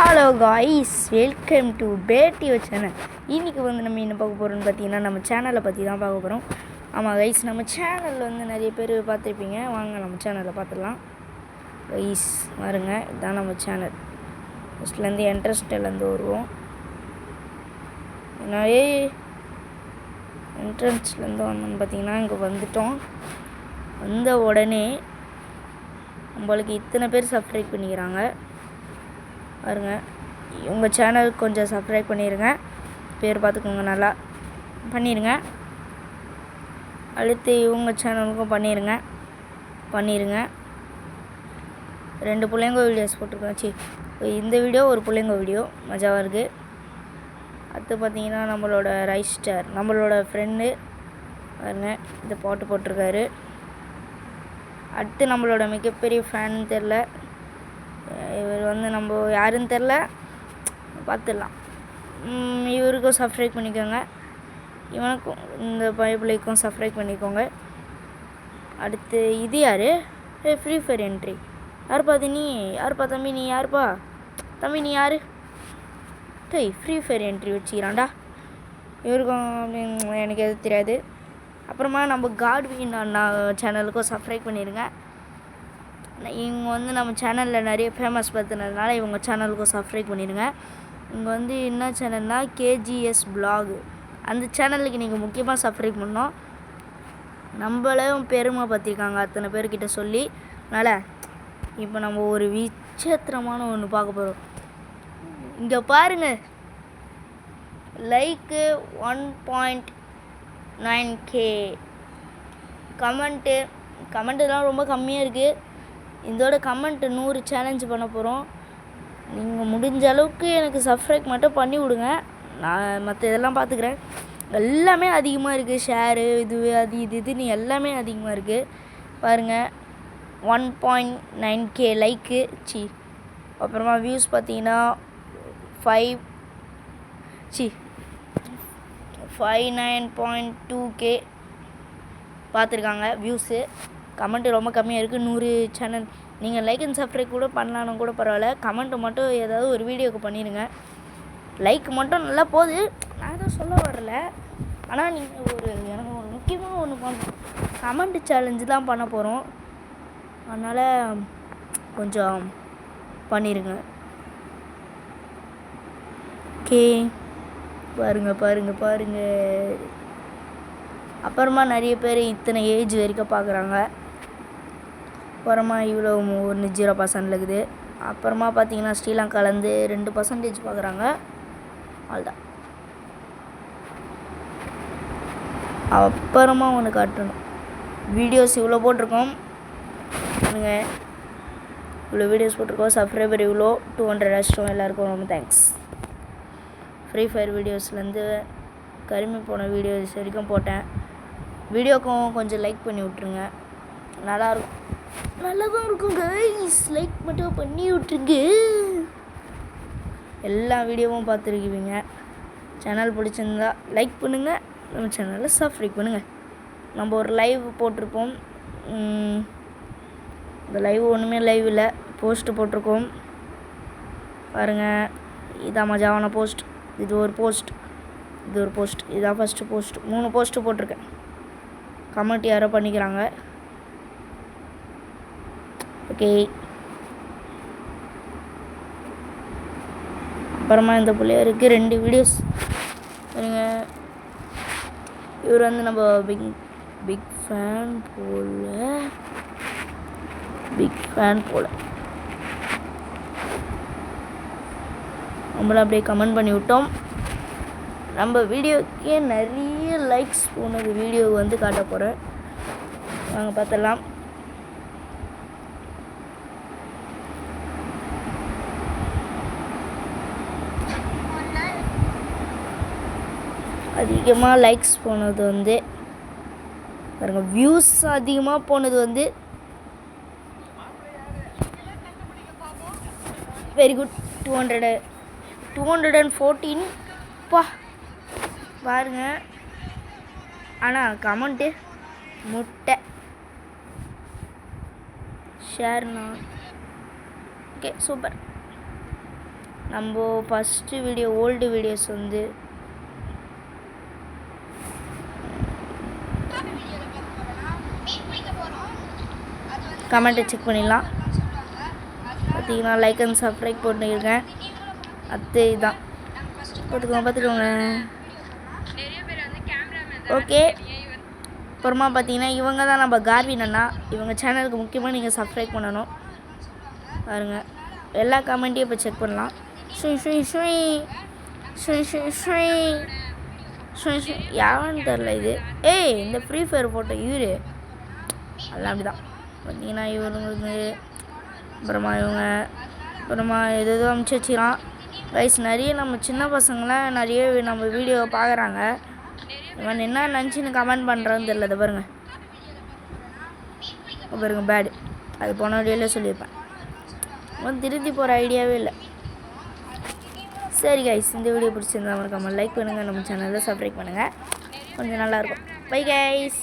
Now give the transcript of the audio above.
Hello guys, welcome to patio channel. இன்றைக்கி வந்து நம்ம என்ன பார்க்க போகிறோம்னு பார்த்தீங்கன்னா, நம்ம சேனலை பற்றி தான் பார்க்க போகிறோம். ஆமாம் கைஸ், நம்ம சேனலில் வந்து நிறைய பேர் பார்த்துருப்பீங்க. வாங்க நம்ம சேனலில் பார்த்துடலாம். கைஸ் பாருங்க, இதுதான் நம்ம சேனல். ஃபஸ்ட்லேருந்து என்ட்ரன்ஸ்லேருந்து வருவோம். நிறைய என்ட்ரன்ஸ்லேருந்து வந்தோம்னு பார்த்தீங்கன்னா இங்கே வந்துட்டோம். வந்த உடனே நம்மளுக்கு இத்தனை பேர் சப்ஸ்கிரைப் பண்ணிக்கிறாங்க பாருங்க. உங்கள் சேனலுக்கு கொஞ்சம் சப்ஸ்கிரைப் பண்ணிடுங்க, பேர் பார்த்துக்கோங்க, நல்லா பண்ணிடுங்க. அடுத்து இவங்க சேனலுக்கும் பண்ணிடுங்க. 2 பிள்ளைங்க வீடியோஸ் போட்டிருக்கோம். இந்த வீடியோ ஒரு பிள்ளைங்க வீடியோ மஜாவாக இருக்குது. அடுத்து பார்த்தீங்கன்னா நம்மளோட ரைஸ்டர், நம்மளோட ஃப்ரெண்டு பாருங்க, இந்த பாட்டு போட்டிருக்காரு. அடுத்து நம்மளோட மிகப்பெரிய ஃபேன் தெரில, இவர் வந்து நம்ம யாருன்னு தெரில, பார்த்துடலாம். இவருக்கும் சப்ஸ்கிரைப் பண்ணிக்கோங்க, இவனுக்கும் இந்த பைபிளைக்கும் சப்ஸ்கிரைப் பண்ணிக்கோங்க. அடுத்து இது யார்? Free fire entry. யாருப்பா அது? நீ யாருப்பா தம்பி? நீ யாருப்பா தம்பி? நீ யார்? ஃப்ரீ ஃபயர் என்ட்ரி வச்சுக்கிறான்டா. இவருக்கும் அப்படின்னு எனக்கு எதுவும் தெரியாது. அப்புறமா நம்ம காட்வின் அண்ணா சேனலுக்கும் சப்ஸ்கிரைப் பண்ணிடுங்க. இவங்க வந்து நம்ம சேனலில் நிறைய ஃபேமஸ் பார்த்துனதுனால இவங்க சேனலுக்கும் சப்ஸ்கிரைப் பண்ணிடுங்க. இங்கே வந்து என்ன சேனல்னால் கேஜிஎஸ் பிளாக். அந்த சேனலுக்கு நீங்கள் முக்கியமாக சப்ஸ்கிரைப் பண்ணோம். நம்மளும் பெருமை பற்றிருக்காங்க அத்தனை பேர்கிட்ட சொல்லி. அதனால் இப்போ நம்ம ஒரு விசித்திரமான ஒன்று பார்க்க போகிறோம். இங்கே பாருங்கள், லைக்கு 1.9K, கமெண்ட்டுலாம் ரொம்ப கம்மியாக இருக்குது. இதோட கமெண்ட் 100 சேலஞ்ச் பண்ண போகிறோம். நீங்கள் முடிஞ்ச அளவுக்கு எனக்கு சப்ஸ்கிரைப் மட்டும் பண்ணி விடுங்க, நான் மற்ற இதெல்லாம் பார்த்துக்கிறேன். எல்லாமே அதிகமாக இருக்குது, ஷேரு அது இதுன்னு எல்லாமே அதிகமாக இருக்குது பாருங்கள். 1.9K லைக்கு, அப்புறமா வியூஸ் பார்த்தீங்கன்னா 59.2K பார்த்துருக்காங்க வியூஸு. கமெண்ட்டு ரொம்ப கம்மியாக இருக்குது. 100 சேனல். நீங்கள் லைக் அண்ட் சப்ஸ்கிரைப் கூட பண்ணலான்னு கூட பரவாயில்ல, கமெண்ட்டு மட்டும் ஏதாவது ஒரு வீடியோவுக்கு பண்ணிடுங்க. லைக் மட்டும் நல்லா போகுது, நான் எதுவும் சொல்ல வரல. ஆனால் நீங்கள் எனக்கு ஒரு முக்கியமாக ஒன்று பண்ணணும். கமெண்ட் சேலஞ்சு தான் பண்ண போகிறோம், அதனால் கொஞ்சம் பண்ணிடுங்க. ஓகே, பாருங்க. அப்புறமா நிறைய பேர் இத்தனை ஏஜ் வரைக்கும் பார்க்குறாங்க. அப்புறமா இவ்வளோ 0% இருக்குது. அப்புறமா பார்த்தீங்கன்னா ஸ்ரீலங்காலேருந்து 2% பார்க்குறாங்க. அவ்வளோதான். அப்புறமா ஒன்று காட்டணும், வீடியோஸ் இவ்வளோ போட்டிருக்கோம் பாருங்க. இவ்வளோ வீடியோஸ் போட்டிருக்கோம். சப்ஸ்கிரைபர் இவ்வளோ 200 அடிச்சிட்டோம். எல்லாருக்கும் ரொம்ப தேங்க்ஸ். ஃப்ரீ ஃபயர் வீடியோஸ்லேருந்து கருமி போன வீடியோஸ் வரைக்கும் போட்டேன். வீடியோக்கும் கொஞ்சம் லைக் பண்ணி விட்ருங்க, நல்லா தான் இருக்கும் கைஸ். லைக் மட்டும் பண்ணி விட்ருங்க. எல்லா வீடியோவும் பார்த்துருக்குவீங்க. சேனல் பிடிச்சிருந்தா லைக் பண்ணுங்கள், நம்ம சேனலில் சப்ஸ்கிரைப் பண்ணுங்கள். நம்ம ஒரு லைவ் போட்டிருப்போம். இந்த லைவ் ஒன்றுமே லைவ் இல்லை, போஸ்ட்டு போட்டிருக்கோம் பாருங்கள். இதான் மஜாவான போஸ்ட். இது ஒரு போஸ்ட், இதான் ஃபஸ்ட்டு போஸ்ட். 3 போஸ்ட்டு போட்டிருக்கேன். கமெண்ட் யாரோ பண்ணிக்கிறாங்க. ஓகே, அப்புறமா இந்த பிள்ளையருக்கு 2 வீடியோஸ் பாருங்க. இவர் வந்து நம்ம பிக் ஃபேன் போல நம்மள அப்படியே கமெண்ட் பண்ணி விட்டோம். நம்ம வீடியோக்கே நிறைய லைக்ஸ் போனது வீடியோ வந்து காட்ட போகிறேன், வாங்க பார்த்துடலாம். அதிகமாக லைக்ஸ் போனது வந்து பாருங்க, வியூஸ் அதிகமாக போனது வந்து வெரி குட். 214 பாருங்க. ஆனால் கமெண்ட்டு முட்டை. ஷேர்னா ஓகே, சூப்பர். நம்ம ஃபஸ்ட்டு வீடியோ ஓல்டு வீடியோஸ் வந்து கமெண்ட்டை செக் பண்ணிடலாம். பார்த்தீங்கன்னா லைக் அண்ட் சப்ஸ்கிரைப் போட்டுருக்கேன். அது இதுதான் பார்த்துக்கோங்க. ஓகே, அப்புறமா பார்த்தீங்கன்னா இவங்க தான் நம்ம கார்வின் அண்ணா. இவங்க சேனலுக்கு முக்கியமாக நீங்கள் சப்ஸ்கிரைப் பண்ணணும். பாருங்கள், எல்லா கமெண்ட்டையும் இப்போ செக் பண்ணலாம். யாருன்னு தெரில இது. இந்த ஃப்ரீ ஃபயர் ஃபோட்டோ இவரு அதெல்லாம் அப்படி தான் பார்த்தீங்கன்னா இவருக்கு. அப்புறமா எதோ அமுச்சு வச்சுக்கலாம் ரைஸ். நிறைய நம்ம சின்ன பசங்களாம் நிறைய நம்ம வீடியோவை பார்க்குறாங்க. இவன் என்ன நினச்சின்னு கமெண்ட் பண்ணுறான்னு தெரில. அதை பாருங்கள் பேடு. அது போன வீடியோவில் சொல்லியிருப்பேன். திருத்தி போகிற ஐடியாவே இல்லை. சரி கைஸ், இந்த வீடியோ பிடிச்சிருந்தா மறக்காமல் லைக் பண்ணுங்கள். நம்ம சேனலில் சப்ஸ்கிரைப் பண்ணுங்கள். கொஞ்சம் நல்லாயிருக்கும். Bye guys.